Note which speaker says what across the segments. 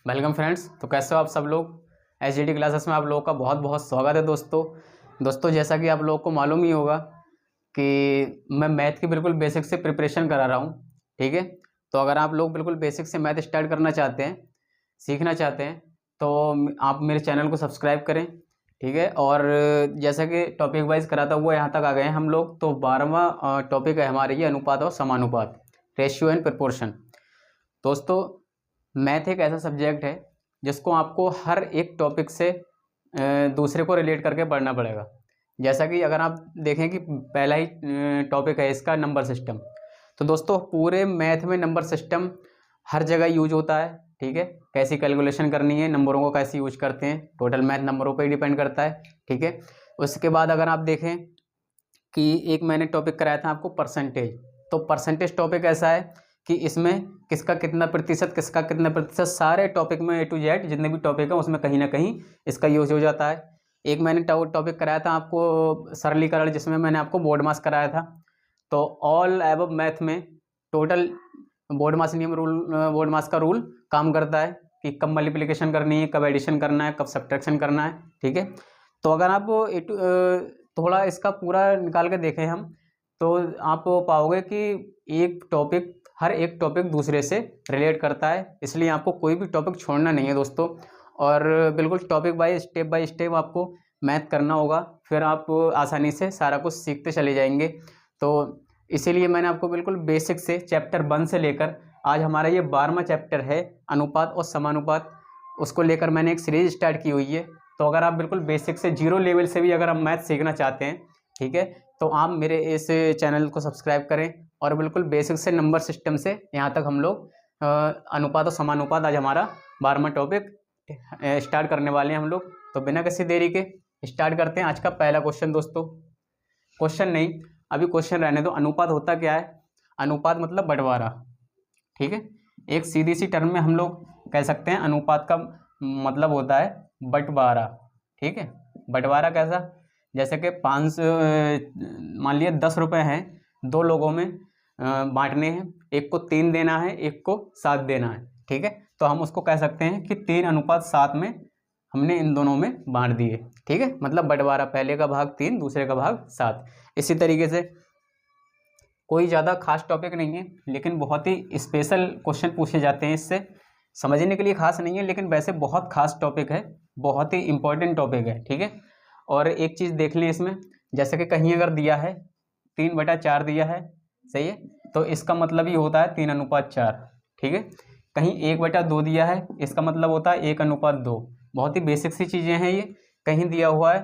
Speaker 1: Welcome friends. तो कैसे हो आप सब लोग। एचडीडी क्लासेस में आप लोगों का बहुत बहुत स्वागत है दोस्तों जैसा कि आप लोगों को मालूम ही होगा कि मैं मैथ की बिल्कुल बेसिक से प्रिपरेशन करा रहा हूँ। ठीक है, तो अगर आप लोग बिल्कुल बेसिक से मैथ स्टार्ट करना चाहते हैं, सीखना चाहते हैं, तो आप मेरे चैनल को सब्सक्राइब करें। ठीक है, और जैसा कि टॉपिक वाइज कराता हुआ यहाँ तक आ गए हैं हम लोग। तो 12वां टॉपिक है हमारे ये अनुपात और समानुपात, रेशियो एंड प्रपोर्शन। दोस्तों, मैथ एक ऐसा सब्जेक्ट है जिसको आपको हर एक टॉपिक से दूसरे को रिलेट करके पढ़ना पड़ेगा। जैसा कि अगर आप देखें कि पहला ही टॉपिक है इसका नंबर सिस्टम। तो दोस्तों, पूरे मैथ में नंबर सिस्टम हर जगह यूज होता है। ठीक है, कैसी कैलकुलेशन करनी है, नंबरों को कैसे यूज करते हैं, टोटल मैथ नंबरों पर ही डिपेंड करता है। ठीक है, उसके बाद अगर आप देखें कि एक मैंने टॉपिक कराया था आपको परसेंटेज। तो परसेंटेज टॉपिक ऐसा है कि इसमें किसका कितना प्रतिशत सारे टॉपिक में A to Z जितने भी टॉपिक हैं उसमें कहीं ना कहीं इसका यूज हो जाता है। एक मैंने टॉपिक कराया था आपको सरलीकरण, जिसमें मैंने आपको बोर्ड मास कराया था। तो ऑल एबव मैथ में टोटल बोर्ड मास का रूल काम करता है कि कब मल्टीप्लिकेशन करनी है, कब एडिशन करना है, कब सब्ट्रैक्शन करना है। ठीक है, तो अगर आप थोड़ा इसका पूरा निकाल के देखें हम, तो आप पाओगे कि हर एक टॉपिक दूसरे से रिलेट करता है। इसलिए आपको कोई भी टॉपिक छोड़ना नहीं है दोस्तों, और बिल्कुल टॉपिक बाय स्टेप आपको मैथ करना होगा, फिर आप आसानी से सारा कुछ सीखते चले जाएंगे। तो इसीलिए मैंने आपको बिल्कुल बेसिक से चैप्टर 1 से लेकर आज हमारा ये 12वां चैप्टर है अनुपात और समानुपात, उसको लेकर मैंने एक सीरीज स्टार्ट की हुई है। तो अगर आप बिल्कुल बेसिक से 0 लेवल से भी अगर आप मैथ सीखना चाहते हैं, ठीक है, तो आप मेरे इस चैनल को सब्सक्राइब करें और बिल्कुल बेसिक से नंबर सिस्टम से यहाँ तक हम लोग अनुपात और समानुपात आज हमारा 12वां टॉपिक स्टार्ट करने वाले हैं हम लोग। तो बिना किसी देरी के स्टार्ट करते हैं आज का पहला क्वेश्चन। दोस्तों, क्वेश्चन नहीं, अभी क्वेश्चन रहने दो। अनुपात होता क्या है? अनुपात मतलब बंटवारा। ठीक है, एक सीधी सी टर्म में हम लोग कह सकते हैं अनुपात का मतलब होता है बंटवारा। ठीक है, बंटवारा कैसा? जैसे कि 5 मान लिया 10 रुपये हैं, दो लोगों में बांटने हैं, एक को 3 देना है, एक को 7 देना है। ठीक है, तो हम उसको कह सकते हैं कि 3:7 में हमने इन दोनों में बांट दिए। ठीक है, मतलब बंटवारा, पहले का भाग 3, दूसरे का भाग 7। इसी तरीके से कोई ज़्यादा खास टॉपिक नहीं है, लेकिन बहुत ही स्पेशल क्वेश्चन पूछे जाते हैं इससे। समझने के लिए खास नहीं है, लेकिन वैसे बहुत खास टॉपिक है, बहुत ही इंपॉर्टेंट टॉपिक है। ठीक है, और एक चीज़ देख लें इसमें, जैसे कि कहीं अगर दिया है 3/4 दिया है, सही है, तो इसका मतलब ही होता है 3:4। ठीक है, कहीं 1/2 दिया है, इसका मतलब होता है 1:2। बहुत ही बेसिक सी चीज़ें हैं ये। कहीं दिया हुआ है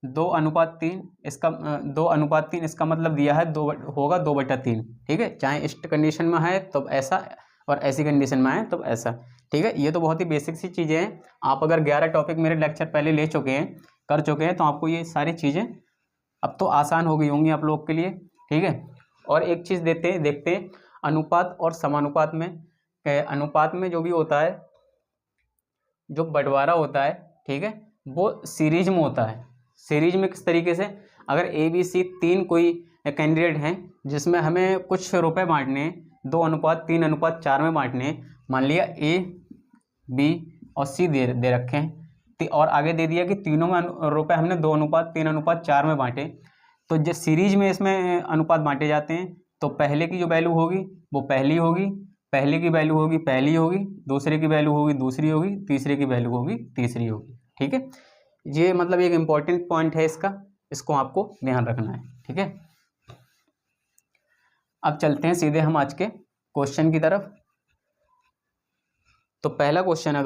Speaker 1: 2:3, इसका 2:3, इसका मतलब दिया है 2 होगा 2/3। ठीक है, चाहे इस कंडीशन में है तब ऐसा, और ऐसी कंडीशन में है तब ऐसा। ठीक है, ये तो बहुत ही बेसिक सी चीज़ें हैं। आप अगर 11 टॉपिक मेरे लेक्चर पहले ले चुके हैं, कर चुके हैं, तो आपको ये सारी चीज़ें अब तो आसान हो गई होंगी आप लोग के लिए। ठीक है, और एक चीज़ देखते हैं अनुपात और समानुपात में। अनुपात में जो भी होता है, जो बंटवारा होता है, ठीक है, वो सीरीज में होता है। सीरीज में किस तरीके से? अगर ABC 3 कोई कैंडिडेट हैं जिसमें हमें कुछ रुपए बांटने हैं, 2:3:4 में बांटने हैं। मान लिया A, B और C दे रखे हैं, और आगे दे दिया कि तीनों में रुपए हमने 2:3:4 में बांटे। तो जो सीरीज में इसमें अनुपात बांटे जाते हैं, तो पहले की जो वैल्यू होगी वो पहली होगी, पहले की वैल्यू होगी पहली होगी, दूसरे की वैल्यू होगी दूसरी होगी, तीसरे की वैल्यू होगी तीसरी होगी। ठीक है, ये मतलब एक इम्पॉर्टेंट पॉइंट है इसका, इसको आपको ध्यान रखना है। ठीक है, अब चलते हैं सीधे हम आज के क्वेश्चन की तरफ। तो पहला क्वेश्चन है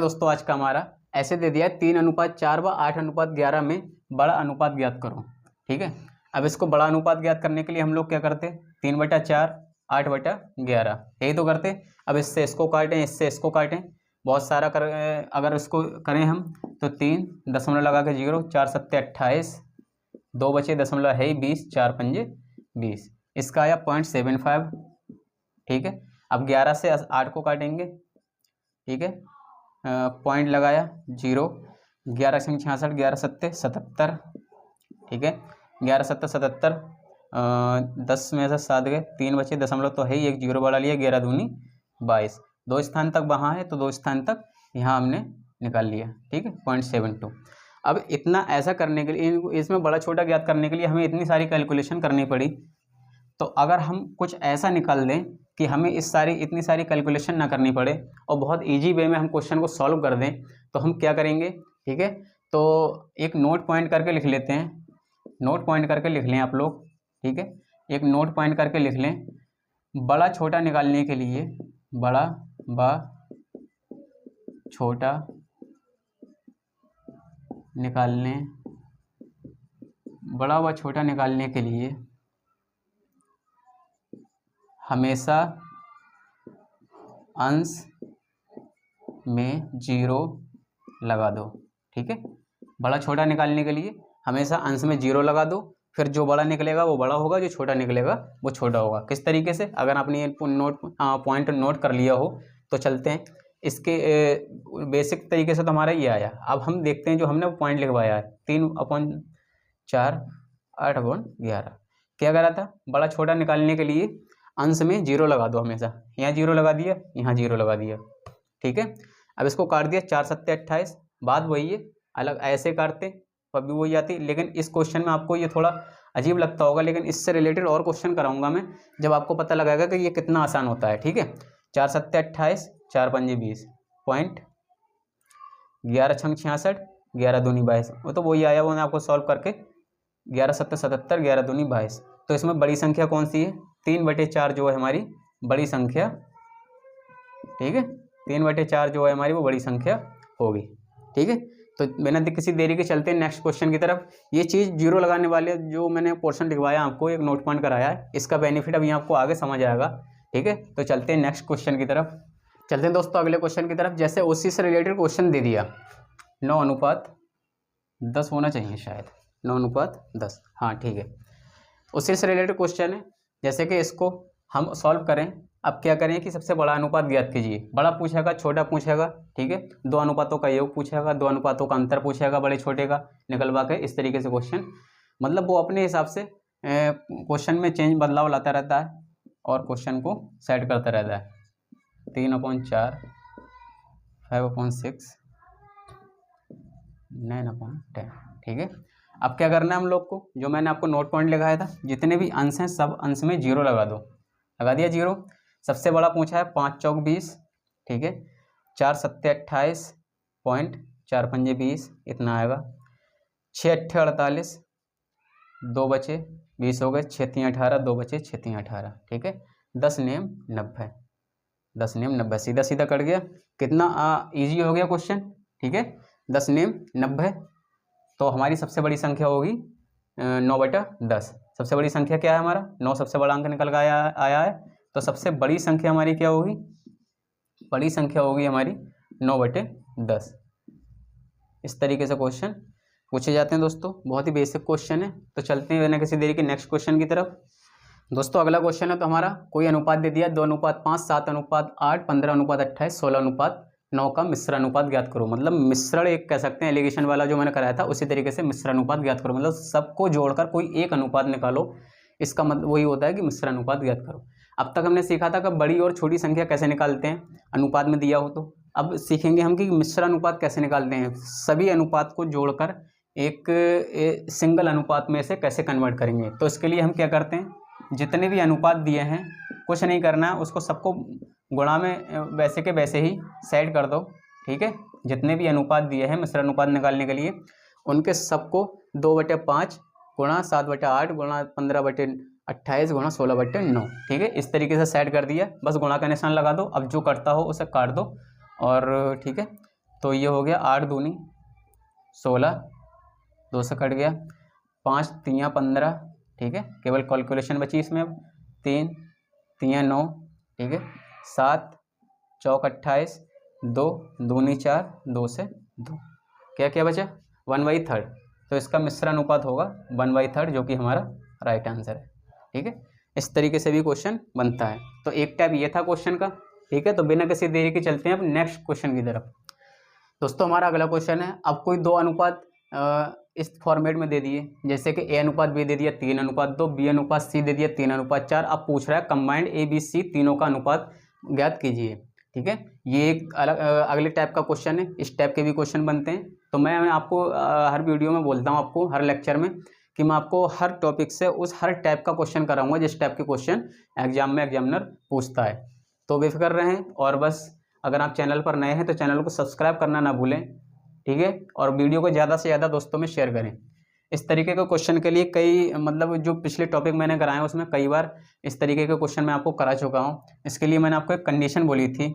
Speaker 1: दोस्तों, आज का हमारा ऐसे दे दिया है 3:4 व 8:11 में बड़ा अनुपात ज्ञात करो। ठीक है, अब इसको बड़ा अनुपात ज्ञात करने के लिए हम लोग क्या करते? 3/4 8/11, यही तो करते। अब इससे इसको काटें, इससे इसको काटें, बहुत सारा अगर इसको करें हम, तो 3 दशमलव लगा के 0, 4 7 28, 2 बचे दशमलव है 20, 4 पंजे 20, इसका आया 0.75। ठीक है, अब 11 से 8 को काटेंगे। ठीक है, पॉइंट लगाया 0, 11 से 66, 11 सत्ते 77। ठीक है, 11 7 77, 10 में से 7 गए, 3 बचे, दशमलव तो है ही, एक जीरो बढ़ा लिया, 11 दूनी 22, 2 स्थान तक वहाँ है तो 2 स्थान तक यहाँ हमने निकाल लिया, ठीक है, 0.72। अब इतना ऐसा करने के लिए, इसमें बड़ा छोटा ज्ञात करने के लिए हमें इतनी सारी कैलकुलेशन करनी पड़ी। तो अगर हम कुछ ऐसा निकाल दें कि हमें इतनी सारी कैलकुलेशन ना करनी पड़े और बहुत इजी वे में हम क्वेश्चन को सॉल्व कर दें, तो हम क्या करेंगे, ठीक है। तो एक नोट पॉइंट करके लिख लेते हैं, नोट पॉइंट करके लिख लें आप लोग, ठीक है, एक नोट पॉइंट करके लिख लें। बड़ा छोटा निकालने के लिए, बड़ा व छोटा निकालने, बड़ा व छोटा निकालने के लिए हमेशा अंश में 0 लगा दो, ठीक है। बड़ा छोटा निकालने के लिए हमेशा अंश में 0 लगा दो, फिर जो बड़ा निकलेगा वो बड़ा होगा, जो छोटा निकलेगा वो छोटा होगा। किस तरीके से, अगर आपने ये पॉइंट नोट कर लिया हो तो चलते हैं इसके बेसिक तरीके से। तो हमारा ये आया। अब हम देखते हैं जो हमने वो पॉइंट लिखवाया है, 3/4 8/11। क्या करा था, बड़ा छोटा निकालने के लिए अंश में 0 लगा दो हमेशा, यहाँ 0 लगा दिया, यहाँ 0 लगा दिया, ठीक है। अब इसको काट दिया, 4 7 28, बात वही है, अलग ऐसे काटते तब भी वही आती। लेकिन इस क्वेश्चन में आपको ये थोड़ा अजीब लगता होगा, लेकिन इससे रिलेटेड और क्वेश्चन कराऊंगा मैं, जब आपको पता लगेगा कि ये कितना आसान होता है, ठीक है। 4 7 28, 4 5 20, पॉइंट 11 6 66, 11 दूनी 22, वो तो वही आया, वो मैं आपको सॉल्व करके 11 7 77, 11 दूनी 22। तो इसमें बड़ी संख्या कौन सी है, 3/4 जो है हमारी बड़ी संख्या, ठीक है, 3/4 जो है हमारी वो बड़ी संख्या होगी, ठीक है। तो बिना किसी देरी के चलते हैं नेक्स्ट क्वेश्चन की तरफ। ये चीज़ 0 लगाने वाले जो मैंने पोर्शन लिखवाया आपको, एक नोट पॉइंट कराया है, इसका बेनिफिट अभी आपको आगे समझ आएगा, ठीक है। तो चलते हैं नेक्स्ट क्वेश्चन की तरफ। चलते हैं दोस्तों अगले क्वेश्चन की तरफ। जैसे उसी से रिलेटेड क्वेश्चन दे दिया, 9:10 होना चाहिए शायद, 9:10, हाँ ठीक है, उसी से रिलेटेड क्वेश्चन है। जैसे कि इसको हम सॉल्व करें, अब क्या करें कि सबसे बड़ा अनुपात ज्ञात कीजिए। बड़ा पूछेगा, छोटा पूछेगा, ठीक है, 2 अनुपातों का योग पूछेगा, 2 अनुपातों का अंतर पूछेगा बड़े छोटे का, निकलवा के इस तरीके से क्वेश्चन, मतलब वो अपने हिसाब से क्वेश्चन में चेंज बदलाव लाता रहता है और क्वेश्चन को सेट करता रहता है। 3/4, 5/6, 9/10, ठीक है। अब क्या करना है हम लोग को, जो मैंने आपको नोट पॉइंट लिखाया था, जितने भी अंश हैं सब अंश में 0 लगा दो, लगा दिया 0। सबसे बड़ा पूछा है 5 चौक 20, ठीक है, 4 7 28, पॉइंट 4 5 20, इतना आएगा। 6 8 48, 2 बचे 20 हो गए, 6 3 18, 2 बचे 6 3 18, ठीक है। 10 नेम 90, 10 नेम 90, सीधा सीधा कट गया, कितना ईजी हो गया क्वेश्चन, ठीक है। 10 नेम 90, तो हमारी सबसे बड़ी संख्या होगी 9/10। सबसे बड़ी संख्या क्या है हमारा, 9 सबसे बड़ा अंक निकल के आया है, तो सबसे बड़ी संख्या हमारी क्या होगी, बड़ी संख्या होगी हमारी 9/10। इस तरीके से क्वेश्चन पूछे जाते हैं दोस्तों, बहुत ही बेसिक क्वेश्चन है। तो चलते हैं बिना किसी देरी के नेक्स्ट क्वेश्चन की तरफ। दोस्तों अगला क्वेश्चन है, तो हमारा कोई अनुपात दे दिया 2:5, 7:8, 15:28, 16:9 का मिश्र अनुपात ज्ञात करो। मतलब मिश्रण एक कह सकते हैं, एलिगेशन वाला जो मैंने कराया था उसी तरीके से मिश्र अनुपात ज्ञात करो, मतलब सबको जोड़कर कोई एक अनुपात निकालो, इसका मतलब वही होता है कि मिश्र अनुपात ज्ञात करो। अब तक हमने सीखा था कि बड़ी और छोटी संख्या कैसे निकालते हैं, अनुपात में दिया हो तो। अब सीखेंगे हम कि मिश्र अनुपात कैसे निकालते हैं, सभी अनुपात को जोड़कर एक सिंगल अनुपात में से कैसे कन्वर्ट करेंगे। तो इसके लिए हम क्या करते हैं, जितने भी अनुपात दिए हैं कुछ नहीं करना है, उसको सबको गुणा में वैसे के वैसे ही सेट कर दो, ठीक है। जितने भी अनुपात दिए हैं मिश्र अनुपात निकालने के लिए, उनके सबको 2/5 गुणा 7/8 गुणा 15/28 गुणा 16/9, ठीक है, इस तरीके से सेट कर दिया। बस गुणा का निशान लगा दो, अब जो कटता हो उसे काट दो, और ठीक है। तो ये हो गया 8 दूनी 16, 2 से कट गया, 5 3 15, ठीक है, केवल कैलकुलेशन बची इसमें। अब 3 3 9, ठीक है, 7 चौक 28, 2 दूनी 4, 2 से 2, क्या क्या बचा 1/3। तो इसका मिश्र अनुपात होगा 1/3, जो कि हमारा राइट आंसर है, ठीक है। इस तरीके से भी क्वेश्चन बनता है। तो एक टाइप ये था क्वेश्चन का, ठीक है। तो बिना किसी देरी के चलते हैं अब नेक्स्ट क्वेश्चन की तरफ। दोस्तों हमारा अगला क्वेश्चन है, अब कोई दो अनुपात इस फॉर्मेट में दे दिए, जैसे कि ए अनुपात बी दे दिया 3:2, बी अनुपात सी दे दिया 3:4। अब पूछ रहा है कंबाइंड ए बी सी तीनों का अनुपात ज्ञात कीजिए। ठीक है, ये एक अलग अगले टाइप का क्वेश्चन है। इस टाइप के भी क्वेश्चन बनते हैं। तो मैं आपको हर वीडियो में बोलता हूँ, आपको हर लेक्चर में, कि मैं आपको हर टॉपिक से उस हर टाइप का क्वेश्चन कराऊंगा जिस टाइप के क्वेश्चन एग्जाम में एग्जामिनर पूछता है। तो बेफिक्र रहें, और बस अगर आप चैनल पर नए हैं तो चैनल को सब्सक्राइब करना ना भूलें। ठीक है, और वीडियो को ज़्यादा से ज़्यादा दोस्तों में शेयर करें। इस तरीके के क्वेश्चन के लिए कई मतलब जो पिछले टॉपिक मैंने कराए हैं उसमें कई बार इस तरीके के क्वेश्चन मैं आपको करा चुका हूँ। इसके लिए मैंने आपको एक कंडीशन बोली थी,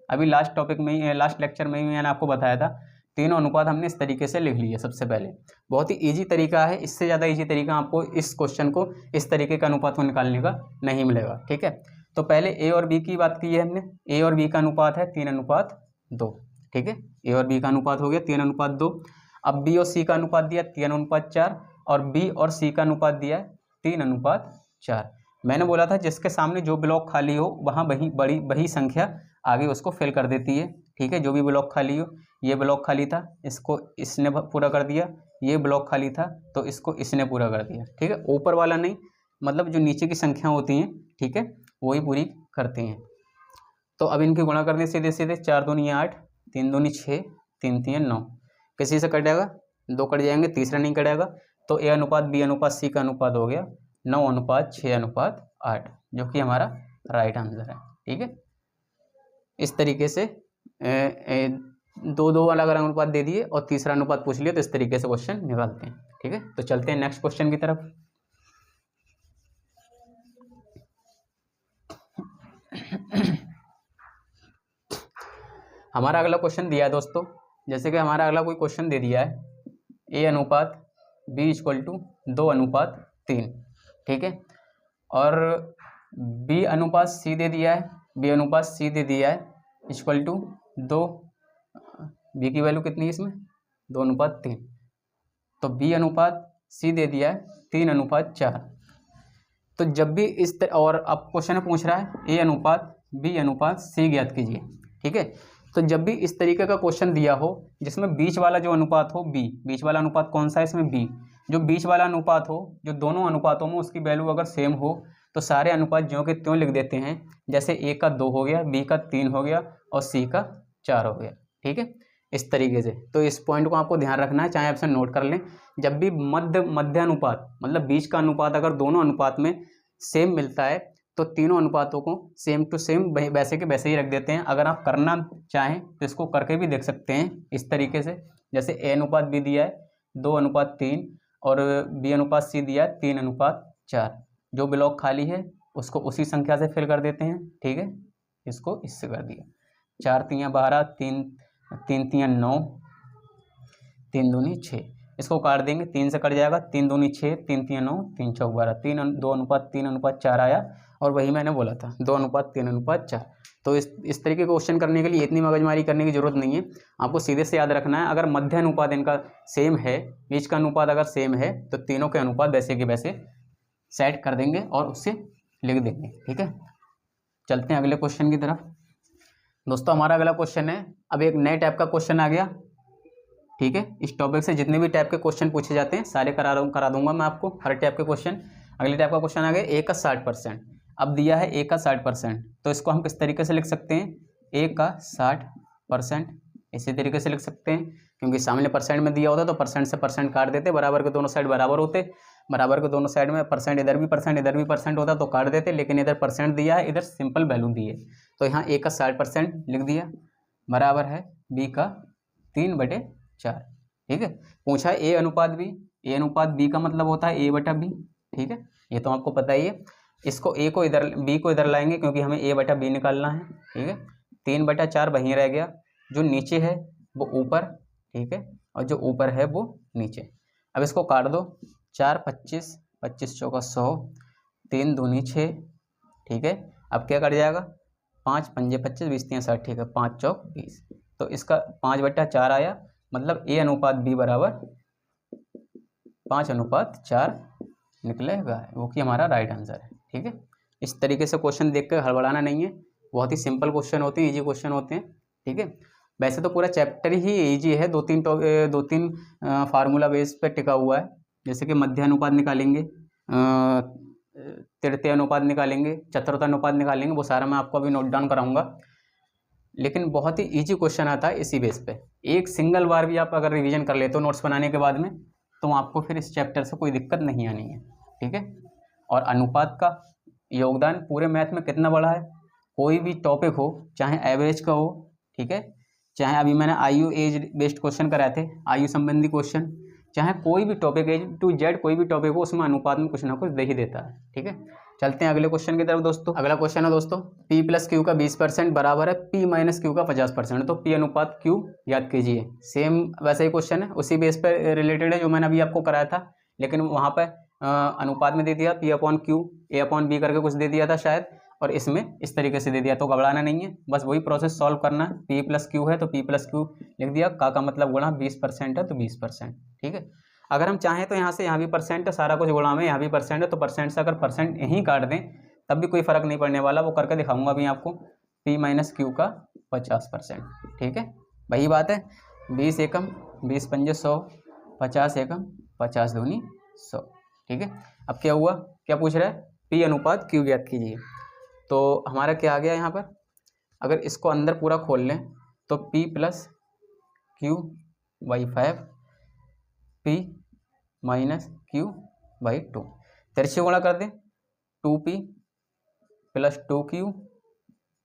Speaker 1: अभी लास्ट टॉपिक में ही, लास्ट लेक्चर में ही मैंने आपको बताया था। तीनों अनुपात हमने इस तरीके से लिख लिए। सबसे पहले बहुत ही ईजी तरीका है, इससे ज़्यादा ईजी तरीका आपको इस क्वेश्चन को इस तरीके का अनुपात को निकालने का नहीं मिलेगा। ठीक है, तो पहले ए और बी की बात की है हमने। ए और बी का अनुपात है 3:2। ठीक है, ए और बी का अनुपात हो गया 3:2। अब बी और सी का अनुपात दिया 3:4, और बी और सी का अनुपात दिया 3:4। मैंने बोला था जिसके सामने जो ब्लॉक खाली हो वहाँ वही संख्या आगे उसको फिल कर देती है। ठीक है, जो भी ब्लॉक खाली हो, ये ब्लॉक खाली था, इसको इसने पूरा कर दिया, ये ब्लॉक खाली था तो इसको इसने पूरा कर दिया। ठीक है, ऊपर वाला नहीं, मतलब जो नीचे की संख्या होती हैं, ठीक है, वही पूरी करते हैं। तो अब इनकी गुणा करने सीधे सीधे 4 दूनी 8, 3 दूनी 6, 3 3 9। किसी से कटेगा, 2 कट जाएंगे, तीसरा नहीं कटेगा। तो ए अनुपात बी अनुपात सी का अनुपात हो गया 9:6:8, जो कि हमारा राइट आंसर है। ठीक है, इस तरीके से दो अलग अलग अनुपात दे दिए और तीसरा अनुपात पूछ लिया, तो इस तरीके से क्वेश्चन निकालते हैं। ठीक है, तो चलते हैं नेक्स्ट क्वेश्चन की तरफ। हमारा अगला क्वेश्चन दिया है दोस्तों, जैसे कि हमारा अगला कोई क्वेश्चन दे दिया है ए अनुपात बी = 2:3। ठीक है, और बी अनुपात सी दे दिया है, बी अनुपात सी दे दिया है =2। बी की वैल्यू कितनी है इसमें, 2:3। तो बी अनुपात सी दे दिया है 3:4। तो जब भी और अब क्वेश्चन पूछ रहा है ए अनुपात बी अनुपात सी ज्ञात कीजिए। ठीक है, तो जब भी इस तरीके का क्वेश्चन दिया हो जिसमें बीच वाला जो अनुपात हो बी, बीच वाला अनुपात कौन सा है इसमें बी, जो बीच वाला अनुपात हो, जो दोनों अनुपातों में उसकी वैल्यू अगर सेम हो तो सारे अनुपात ज्यों के त्यों लिख देते हैं। जैसे ए का 2 हो गया, बी का 3 हो गया और सी का 4 हो गया। ठीक है, इस तरीके से। तो इस पॉइंट को आपको ध्यान रखना है, चाहे आपसे नोट कर लें। जब भी मध्य अनुपात मतलब बीच का अनुपात अगर दोनों अनुपात में सेम मिलता है तो तीनों अनुपातों को सेम टू सेम वैसे के वैसे ही रख देते हैं। अगर आप करना चाहें तो इसको करके भी देख सकते हैं इस तरीके से। जैसे ए अनुपात बी दिया है 2:3 और बी अनुपात सी दिया है 3:4। जो ब्लॉक खाली है उसको उसी संख्या से फिल कर देते हैं। ठीक है, इसको इससे कर दिया 4 3 12, 3 3 3 9, 3 दूनी 6। इसको काट देंगे, 3 से कट जाएगा, 3 दूनी 6, 3 3 9, 3 4 12, 2:3:4 आया। और वही मैंने बोला था 2:3:4। तो इस तरीके के क्वेश्चन करने के लिए इतनी मगजमारी करने की जरूरत नहीं है, आपको सीधे से याद रखना है। अगर मध्य अनुपात इनका सेम है, बीच का अनुपात अगर सेम है तो तीनों के अनुपात वैसे के वैसे सेट कर देंगे और उससे लिख देंगे। ठीक है, चलते हैं अगले क्वेश्चन की तरफ। दोस्तों हमारा अगला क्वेश्चन है, अब एक नए टाइप का क्वेश्चन आ गया। ठीक है, इस टॉपिक से जितने भी टाइप के क्वेश्चन पूछे जाते हैं सारे करा दूंगा मैं आपको, हर टाइप के क्वेश्चन। अगले टाइप का क्वेश्चन आ गया ए का 60%। अब दिया है ए का 60%, तो इसको हम किस तरीके से लिख सकते हैं, ए का 60% इसी तरीके से लिख सकते हैं, क्योंकि सामने परसेंट में दिया होता तो परसेंट से परसेंट काट देते, बराबर के दोनों साइड बराबर होते, बराबर के दोनों साइड में परसेंट इधर भी परसेंट होता तो काट देते, लेकिन इधर परसेंट दिया है, इधर सिंपल वैल्यू दी है, तो यहाँ ए का 60% लिख दिया, बराबर है बी का 3/4। ठीक है, पूछा है ए अनुपात बी, ए अनुपात बी का मतलब होता है a/b। ठीक है, ये तो आपको पता ही है। इसको ए को इधर, बी को इधर लाएंगे क्योंकि हमें a/b निकालना है। ठीक है, 3/4 वहीं रह गया, जो नीचे है वो ऊपर, ठीक है, और जो ऊपर है वो नीचे। अब इसको काट दो, 4 25, 25 चौका 100, 3 दूनी 6। ठीक है, अब क्या कट जाएगा, 5 पंजे 25, 20 3 60। ठीक है, 5 चौक 20, तो इसका 5/4 आया, मतलब ए अनुपात बी बराबर 5:4 निकलेगा, वो कि हमारा राइट आंसर है। ठीक है, इस तरीके से क्वेश्चन देख कर हड़बड़ाना नहीं है, बहुत ही सिंपल क्वेश्चन होते हैं, इजी क्वेश्चन होते हैं। ठीक है, वैसे तो पूरा चैप्टर ही ईजी है, दो तीन फार्मूला बेस पे टिका हुआ है, जैसे कि मध्य अनुपात निकालेंगे, तृतीय अनुपात निकालेंगे, चतुर्थ अनुपात निकालेंगे, वो सारा मैं आपको अभी नोट डाउन कराऊंगा। लेकिन बहुत ही ईजी क्वेश्चन आता है इसी बेस पे। एक सिंगल बार भी आप अगर रिवीजन कर लेते हो नोट्स बनाने के बाद में, तो आपको फिर इस चैप्टर से कोई दिक्कत नहीं आनी है, ठीक है। और अनुपात का योगदान पूरे मैथ में कितना बड़ा है, कोई भी टॉपिक हो, चाहे एवरेज का हो, ठीक है, चाहे अभी मैंने आयु एज बेस्ड क्वेश्चन कराए थे, आयु संबंधी क्वेश्चन, चाहे कोई भी टॉपिक A to Z कोई भी टॉपिक हो, उसमें अनुपात में कुछ ना कुछ दे ही देता है, ठीक है। चलते हैं अगले क्वेश्चन की तरफ दोस्तों। अगला क्वेश्चन है दोस्तों, P प्लस क्यू का 20% बराबर है P माइनस क्यू का 50%, तो P अनुपात Q याद कीजिए। सेम वैसा ही क्वेश्चन है, उसी बेस पर रिलेटेड है जो मैंने अभी आपको कराया था, लेकिन वहाँ पर अनुपात में दे दिया P upon Q A upon B करके कुछ दे दिया था शायद, और इसमें इस तरीके से दे दिया, तो घबराना नहीं है, बस वही प्रोसेस सॉल्व करना है। P प्लस क्यू है तो P प्लस क्यू लिख दिया, का मतलब गुणा 20% है तो 20%, ठीक है। अगर हम चाहें तो यहाँ से यहाँ भी परसेंट है, सारा कुछ गुणा में यहाँ भी परसेंट है, तो परसेंट से अगर परसेंट यहीं काट दें तब भी कोई फर्क नहीं पड़ने वाला, वो करके दिखाऊंगा अभी आपको। P माइनस क्यू का 50%, ठीक है, वही बात है। 20 एकम 20 पंजे 100, 50 एकम 50 दूनी 100, ठीक है। अब क्या हुआ, क्या पूछ रहा है, P अनुपात Q ज्ञात कीजिए। तो हमारा क्या आ गया यहाँ पर, अगर इसको अंदर पूरा खोल लें तो P plus Q by 5 P minus Q by 2, तिरछे गुणा कर दें, 2P plus 2Q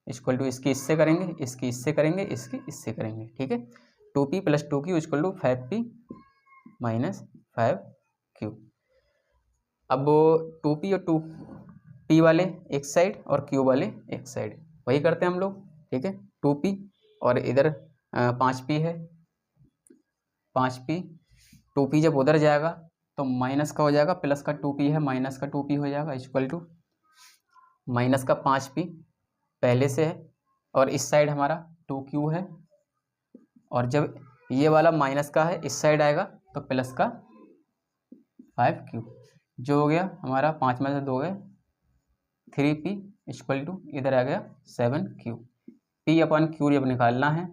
Speaker 1: equal to, इसकी इससे करेंगे, इसकी इससे करेंगे, इसकी इससे करेंगे, ठीक है। 2P plus 2Q equal to 5P minus 5Q। अब 2P और 2P वाले एक साइड और Q वाले एक साइड, वही करते हैं हम लोग, ठीक है। 2P और इधर 5P है, 5P, 2P जब उधर जाएगा तो माइनस का हो जाएगा, प्लस का 2P है, माइनस का 2P हो जाएगा, इक्वल टू माइनस का 5P पहले से है, और इस साइड हमारा 2Q है, और जब ये वाला माइनस का है इस साइड आएगा तो प्लस का 5Q, जो हो गया हमारा 5 में से 2 गए 3P इक्वल टू, इधर आ गया 7Q। P अपन Q जब निकालना है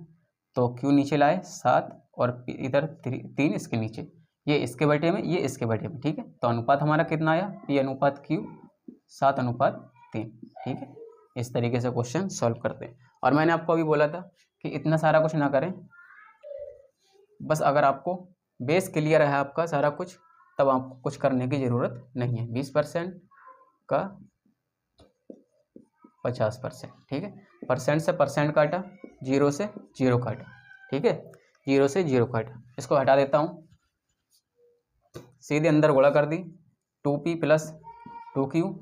Speaker 1: तो Q नीचे लाए 7 और इधर 3 इसके नीचे, ये इसके बटे में, ये इसके बटे में, ठीक है। तो अनुपात हमारा कितना आया, P अनुपात Q 7 अनुपात 3, ठीक है। इस तरीके से क्वेश्चन सॉल्व करते हैं। और मैंने आपको अभी बोला था कि इतना सारा कुछ ना करें, बस अगर आपको बेस क्लियर है आपका सारा कुछ, तब आपको कुछ करने की ज़रूरत नहीं है। 20% का 50%, ठीक है, परसेंट से परसेंट काटा, 0 से 0 काटा, ठीक है, 0 से 0 काटा, इसको हटा देता हूँ, सीधे अंदर गुणा कर दी, 2P plus 2Q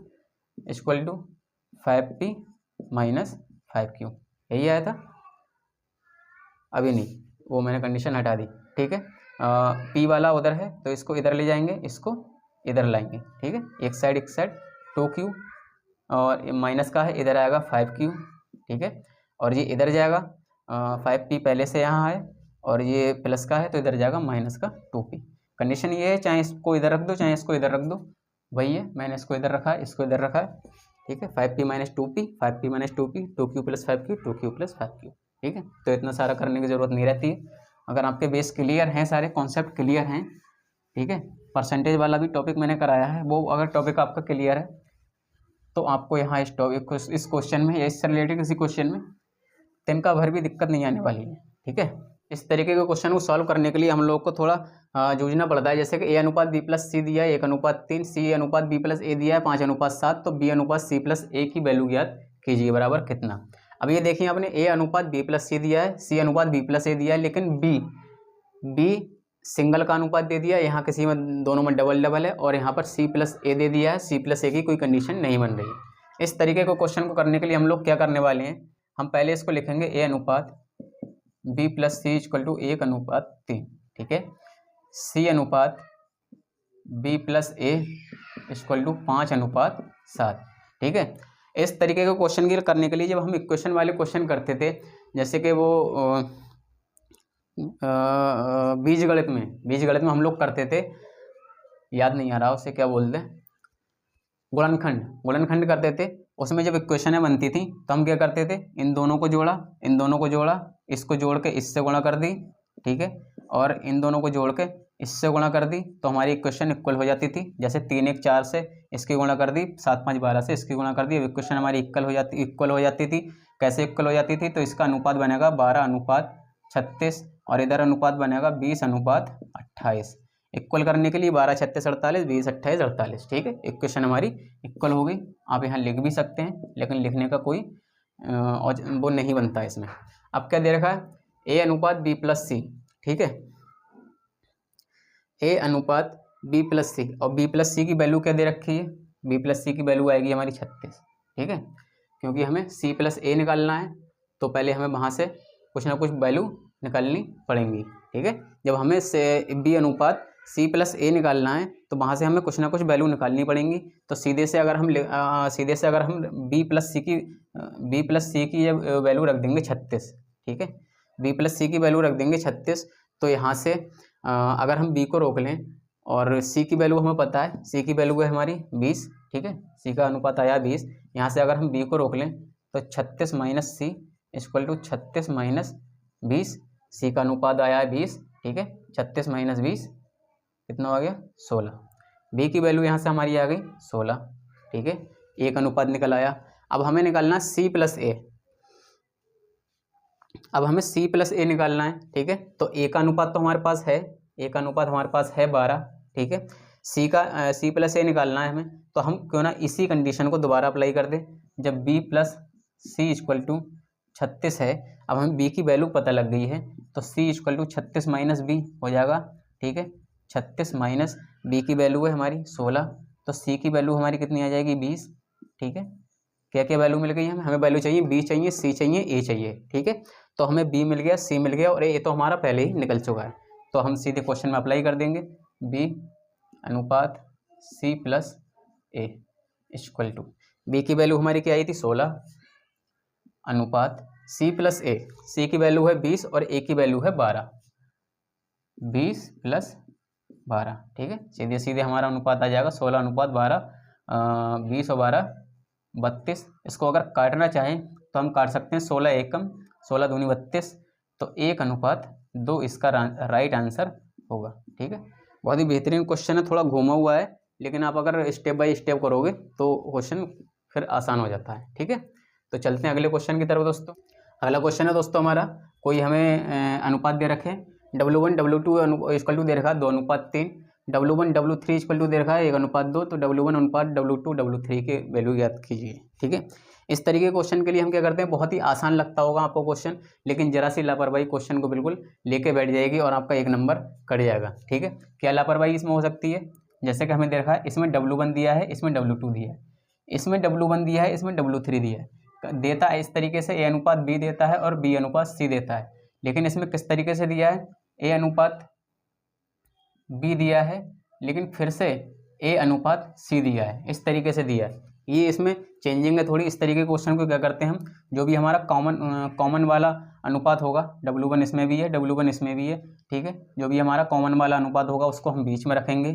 Speaker 1: equal to 5P minus 5Q, यही आया था, अभी नहीं, वो मैंने कंडीशन हटा दी, ठीक है। P वाला उधर है तो इसको इधर ले जाएंगे, इसको इधर लाएंगे, ठीक है, एक साइड 2Q, और माइनस का है इधर आएगा 5Q, ठीक है, और ये इधर जाएगा 5P पहले से यहाँ है, और ये प्लस का है तो इधर जाएगा माइनस का 2P। कंडीशन ये है, चाहे इसको इधर रख दो चाहे इसको इधर रख दो, वही है, मैंने इसको इधर रखा है, इसको इधर रखा है, ठीक है। 5P minus 2P, 5P minus 2P, 2Q plus 5Q, 2Q plus 5Q, ठीक है। तो इतना सारा करने की ज़रूरत नहीं रहती है, अगर आपके बेस क्लियर हैं, सारे कॉन्सेप्ट क्लियर हैं, ठीक है। परसेंटेज वाला भी टॉपिक मैंने कराया है, वो अगर टॉपिक आपका क्लियर है तो आपको यहाँ इस टॉपिक को, इस क्वेश्चन में या इससे रिलेटेड किसी क्वेश्चन में तिनका भर भी दिक्कत नहीं आने वाली है, ठीक है। इस तरीके के क्वेश्चन को सॉल्व करने के लिए हम लोग को थोड़ा जूझना पड़ता है, जैसे कि A अनुपात B प्लस C दिया है 1 अनुपात 3, C अनुपात B प्लस A दिया है 5 अनुपात 7, तो B अनुपात C प्लस A की वैल्यू ज्ञात कीजिए बराबर कितना। अब ये देखिए आपने A अनुपात B प्लस C दिया है, C अनुपात B प्लस A दिया है, लेकिन B सिंगल का अनुपात दे दिया, यहाँ किसी में दोनों में डबल है, और यहाँ पर C प्लस A दे दिया है, C प्लस A की कोई कंडीशन नहीं बन रही है। इस तरीके को क्वेश्चन को करने के लिए हम लोग क्या करने वाले हैं, हम पहले इसको लिखेंगे A अनुपात B plus C equal to 1 अनुपात 3, ठीक है, C अनुपात B plus A equal to 5 अनुपात 7, ठीक है। इस तरीके के क्वेश्चन की करने के लिए जब हम इक्वेशन वाले क्वेश्चन करते थे, जैसे कि वो बीजगणित में हम लोग करते थे, याद नहीं आ रहा उसे क्या बोलते हैं, गुणनखंड करते थे, उसमें जब इक्वेशनें बनती थी तो हम क्या करते थे, इन दोनों को जोड़ा, इन दोनों को जोड़ा, इसको जोड़ के इससे गुणा कर दी, ठीक है, और इन दोनों को जोड़ के इससे गुणा कर दी तो हमारी इक्वेशन इक्वल हो जाती थी। जैसे 3 1 4 से इसकी गुणा कर दी, 7 5 12 से इसकी गुणा कर दी, अब इक्वेशन हमारी इक्वल हो जाती थी। कैसे इक्वल हो जाती थी, तो इसका अनुपात बनेगा 12:36 और इधर अनुपात बनेगा 20:28। इक्वल करने के लिए 12 36 48 20 28 48, ठीक है, इक्वेशन हमारी इक्वल हो गई। आप यहाँ लिख भी सकते हैं लेकिन लिखने का कोई और वो नहीं बनता है इसमें। अब क्या दे रखा है, ए अनुपात बी प्लस सी, ठीक है, ए अनुपात बी प्लस सी, और बी प्लस सी की वैल्यू क्या दे रखी है, बी प्लस सी की वैल्यू आएगी हमारी 36, ठीक है, क्योंकि हमें सी प्लस ए निकालना है तो पहले हमें वहाँ से कुछ ना कुछ वैल्यू निकालनी पड़ेंगी, ठीक है। जब हमें से बी अनुपात सी प्लस ए निकालना है तो वहाँ से हमें कुछ ना कुछ वैल्यू निकालनी पड़ेंगी। तो सीधे से अगर हम बी प्लस सी की वैल्यू रख देंगे 36, ठीक है, बी प्लस सी की वैल्यू रख देंगे 36, तो यहाँ से अगर हम बी को रोक लें और सी की वैल्यू हमें पता है, सी की वैल्यू है हमारी 20, ठीक है, सी का अनुपात आया 20, यहाँ से अगर हम बी को रोक लें तो 36 minus C equal to 36 minus 20, C का अनुपात आया है 20, ठीक है, 36 माइनस 20 कितना आ गया 16, बी की वैल्यू यहाँ से हमारी आ गई 16, ठीक है, एक अनुपात निकल आया। अब हमें निकालना सी प्लस ए, अब हमें सी प्लस ए निकालना है, ठीक है, तो ए का अनुपात तो हमारे पास है, ए का अनुपात हमारे पास है 12, ठीक है, सी प्लस ए निकालना है हमें, तो हम क्यों ना इसी कंडीशन को दोबारा अप्लाई कर दें। जब B plus C equal to 36 है, अब हमें बी की वैल्यू पता लग गई है तो सी इक्वल टू 36 माइनस बी हो जाएगा, ठीक है, 36 माइनस बी की वैल्यू है हमारी 16, तो सी की वैल्यू हमारी कितनी आ जाएगी 20, ठीक है, क्या क्या वैल्यू मिल गई हमें वैल्यू चाहिए, बी चाहिए, सी चाहिए, ए चाहिए, ठीक है, तो हमें बी मिल गया, सी मिल गया और ए तो हमारा पहले ही निकल चुका है, तो हम सीधे क्वेश्चन में अप्लाई कर देंगे, बी अनुपात C plus A equal to, B की वैल्यू हमारी क्या आई थी 16 अनुपात सी प्लस ए, सी की वैल्यू है 20 और ए की वैल्यू है 12, 20 प्लस 12, ठीक है, सीधे सीधे हमारा अनुपात आ जाएगा 16 अनुपात 12, 20 और 12 32। इसको अगर काटना चाहें तो हम काट सकते हैं, 16 एकम 16 दूनी 32, तो 1 अनुपात 2 इसका राइट आंसर होगा, ठीक है। बहुत ही बेहतरीन क्वेश्चन है, थोड़ा घूमा हुआ है लेकिन आप अगर स्टेप बाय स्टेप करोगे तो क्वेश्चन फिर आसान हो जाता है, ठीक है। तो चलते हैं अगले क्वेश्चन की तरफ दोस्तों। अगला क्वेश्चन है दोस्तों हमारा, कोई हमें अनुपात दे रखे W1 W2 इक्वल टू दे रखा है 2:3, W1 W3 इक्वल टू दे रखा है 1:2, तो W1 अनुपात W2 W3 के वैल्यू याद कीजिए, ठीक है। इस तरीके के क्वेश्चन के लिए हम क्या करते हैं, बहुत ही आसान लगता होगा आपको क्वेश्चन, लेकिन जरा सी लापरवाही क्वेश्चन को बिल्कुल लेके बैठ जाएगी और आपका 1 नंबर कट जाएगा, ठीक है। क्या लापरवाही इसमें हो सकती है, जैसे कि हमें दे रखा है इसमें W1 दिया है, इसमें W2 दिया है, इसमें W1 दिया है, इसमें W3 दिया है, देता है इस तरीके से, ए अनुपात बी देता है और बी अनुपात सी देता है, लेकिन इसमें किस तरीके से दिया है, ए अनुपात बी दिया है लेकिन फिर से ए अनुपात सी दिया है, इस तरीके से दिया है। ये इसमें चेंजिंग है थोड़ी, इस तरीके के क्वेश्चन को क्या करते हैं हम, जो भी हमारा कॉमन वाला अनुपात होगा, W1 इसमें भी है, W1 इसमें भी है, ठीक है, जो भी हमारा कॉमन वाला अनुपात होगा उसको हम बीच में रखेंगे,